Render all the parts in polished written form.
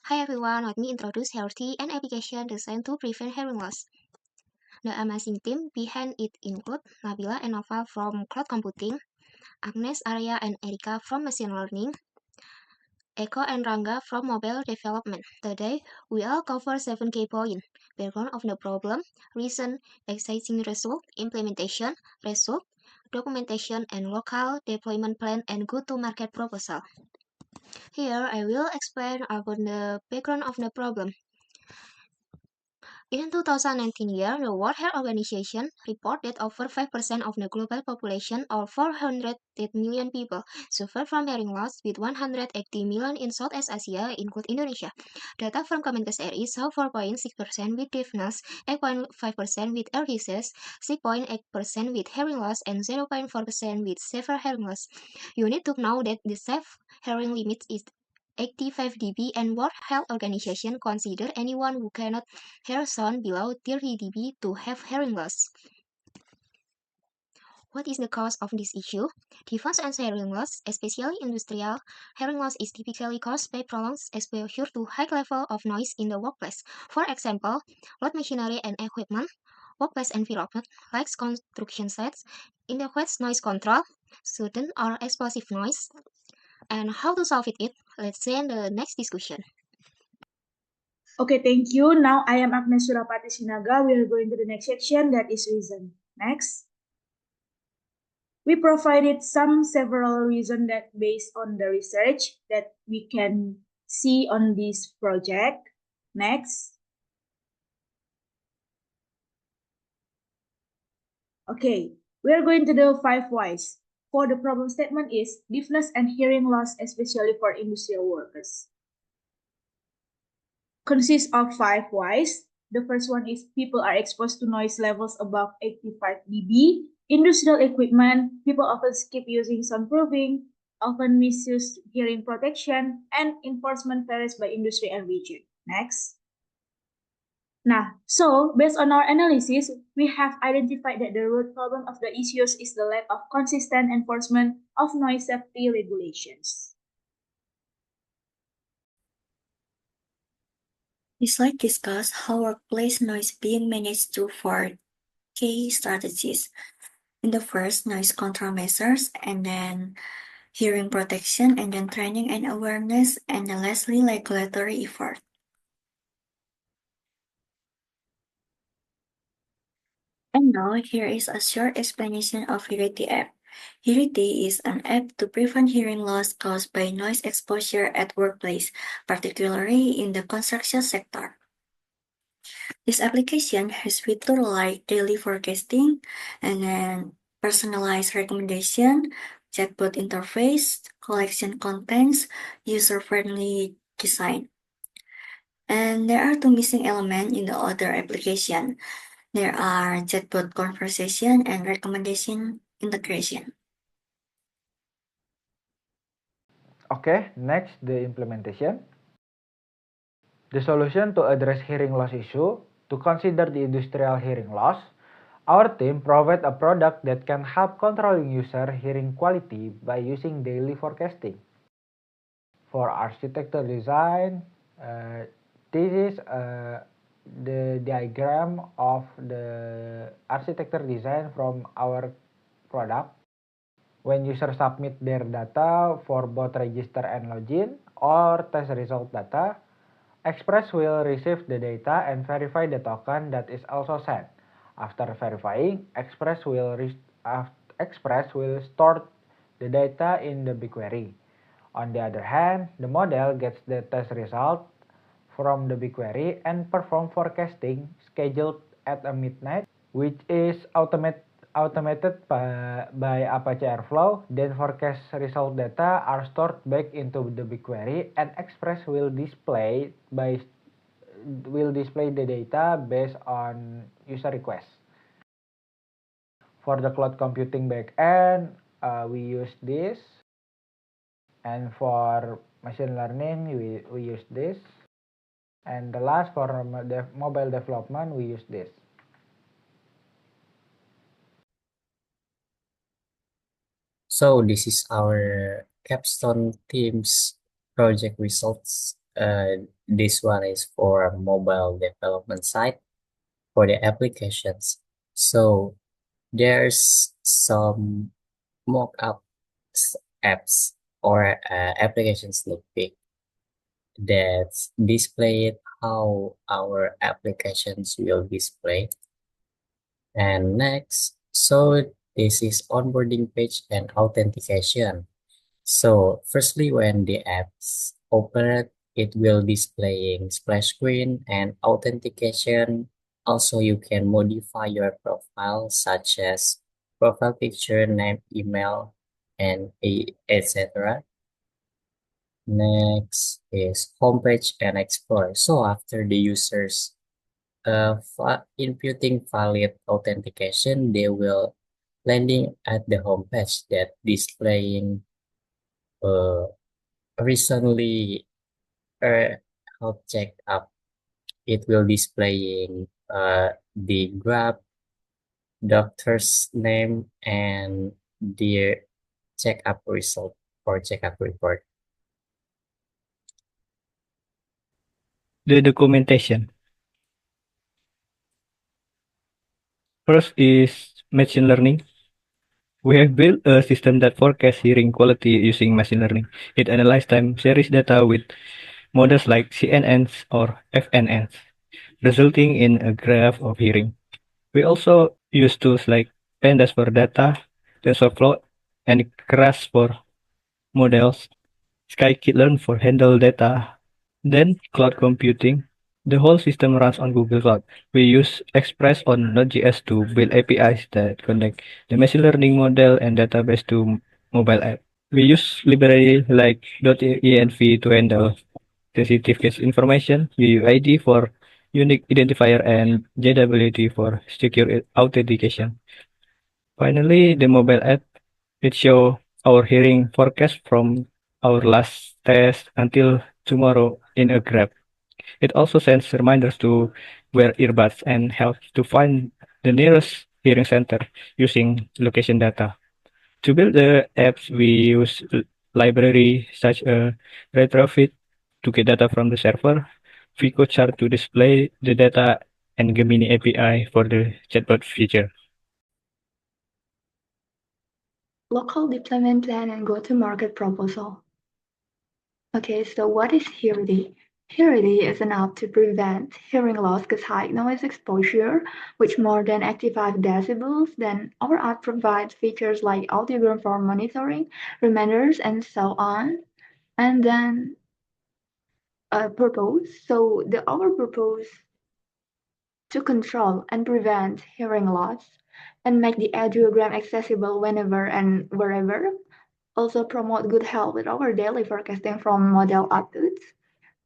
Hi everyone, let me introduce Hearity, an application designed to prevent hearing loss. The amazing team behind it include Nabila and Naufal from cloud computing, Agnes, Arya, and Erika from machine learning, Eko and Rangga from mobile development. Today, we'll cover 7 key points: background of the problem, reason, exciting result, implementation, result, documentation, and local deployment plan and go-to-market proposal. Here, I will explain about the background of the problem. In 2019 year, the World Health Organization reported that over 5% of the global population, or 408 million people, suffer from hearing loss, with 180 million in Southeast Asia, including Indonesia. Data from Kemenkes RI show 4.6% with deafness, 8.5% with ear disease, 6.8% with hearing loss, and 0.4% with severe hearing loss. You need to know that the safe hearing limit is 85 dB, and World Health Organization consider anyone who cannot hear sound below 30 dB to have hearing loss. What is the cause of this issue? Difference and hearing loss, especially industrial hearing loss, is typically caused by prolonged exposure to high level of noise in the workplace. For example, loud machinery and equipment, workplace environment like construction sites, inadequate noise control, sudden or explosive noise, and how to solve it. Let's see in the next discussion. Okay, thank you. Now I am Agnes Pati Sinaga. We are going to the next section, that is reason. Next. We provided several reasons that based on the research that we can see on this project. Next. Okay, we are going to the 5 whys. For the problem statement is deafness and hearing loss, especially for industrial workers. Consists of 5 whys. The first one is people are exposed to noise levels above 85 dB. Industrial equipment, people often skip using soundproofing, often misuse hearing protection, and enforcement varies by industry and region. Next. Nah, so based on our analysis, we have identified that the root problem of the issues is the lack of consistent enforcement of noise safety regulations. This slide discusses how workplace noise being managed through 4 key strategies. In the first, noise control measures, and then hearing protection, and then training and awareness, and then lastly, regulatory effort. And now, here is a short explanation of Hearity app. Hearity is an app to prevent hearing loss caused by noise exposure at workplace, particularly in the construction sector. This application has features like daily forecasting, and then personalized recommendation, chatbot interface, collection contents, user-friendly design. And there are 2 missing elements in the other application. There are chatbot conversation and recommendation integration. Okay, next the implementation. The solution to address hearing loss issue, to consider the industrial hearing loss, our team provide a product that can help controlling user hearing quality by using daily forecasting. For architecture design, this is the diagram of the architecture design from our product. When users submit their data for both register and login or test result data, Express will receive the data and verify the token that is also sent. After verifying, Express will store the data in the BigQuery. On the other hand, the model gets the test result from the BigQuery and perform forecasting scheduled at midnight, which is automated by Apache Airflow. Then forecast result data are stored back into the BigQuery, and Express will display the data based on user requests. For the cloud computing backend, we use this, and for machine learning, we use this, and the last for mobile development, we use this. So this is our capstone team's project results. This one is for mobile development side for the applications. So there's some mock-up apps or application sneak peek that display how our applications will display. And next, so this is onboarding page and authentication. So firstly, when the apps open, it will displaying splash screen and authentication. Also, you can modify your profile such as profile picture, name, email, and etc. Next is homepage and explore. So after the users inputting valid authentication, they will landing at the homepage that displaying uh, recently health check up. It will displaying the grab doctor's name and their checkup result or checkup report. The documentation. First is machine learning. We have built a system that forecasts hearing quality using machine learning. It analyzes time series data with models like CNNs or FNNs, resulting in a graph of hearing. We also use tools like Pandas for data, TensorFlow, and Crash for models, Scikit-learn for handle data, then cloud computing. The whole system runs on Google Cloud. We use Express on Node.js to build APIs that connect the machine learning model and database to mobile app. We use library like .env to handle sensitive case information, UUID for unique identifier, and JWT for secure authentication. Finally, the mobile app, it shows our hearing forecast from our last test until tomorrow in a graph. It also sends reminders to wear earbuds and helps to find the nearest hearing center using location data. To build the apps, we use library such as Retrofit to get data from the server, Chart to display the data, and Gemini API for the chatbot feature. Local deployment plan and go-to-market proposal. Okay, so what is Hearity? Hearity is an app to prevent hearing loss because high noise exposure, which more than 85 decibels. Then our app provides features like audiogram for monitoring, reminders, and so on. And then purpose. So our purpose to control and prevent hearing loss and make the audiogram accessible whenever and wherever. Also promote good health with our daily forecasting from model outputs.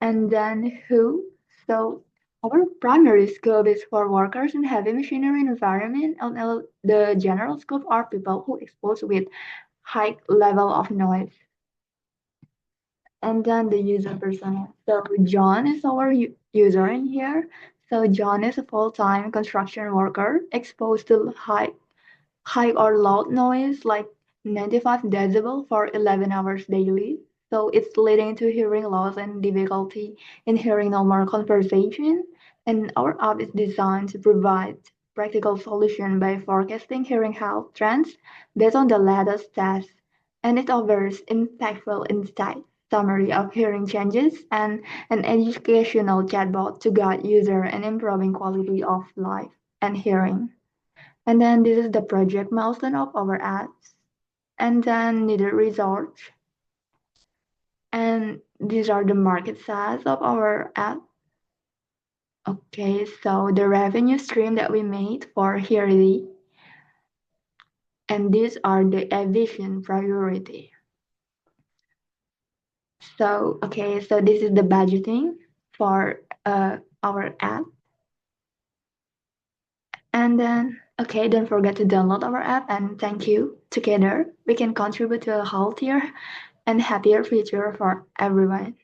And then who? So our primary scope is for workers in heavy machinery environment, and the general scope are people who exposed with high level of noise. And then the user persona. So John is our user in here. So John is a full-time construction worker exposed to high or loud noise like 95 decibel for 11 hours daily. So it's leading to hearing loss and difficulty in hearing normal conversation. And our app is designed to provide practical solution by forecasting hearing health trends based on the latest tests. And it offers impactful insight, summary of hearing changes, and an educational chatbot to guide user in improving quality of life and hearing. And then this is the project milestone of our apps. And then needed research. And these are the market size of our app. Okay, so the revenue stream that we made for Hearity. And these are the vision priority. So, okay, so this is the budgeting for our app. And then, okay, don't forget to download our app and thank you. Together, we can contribute to a healthier and happier future for everyone.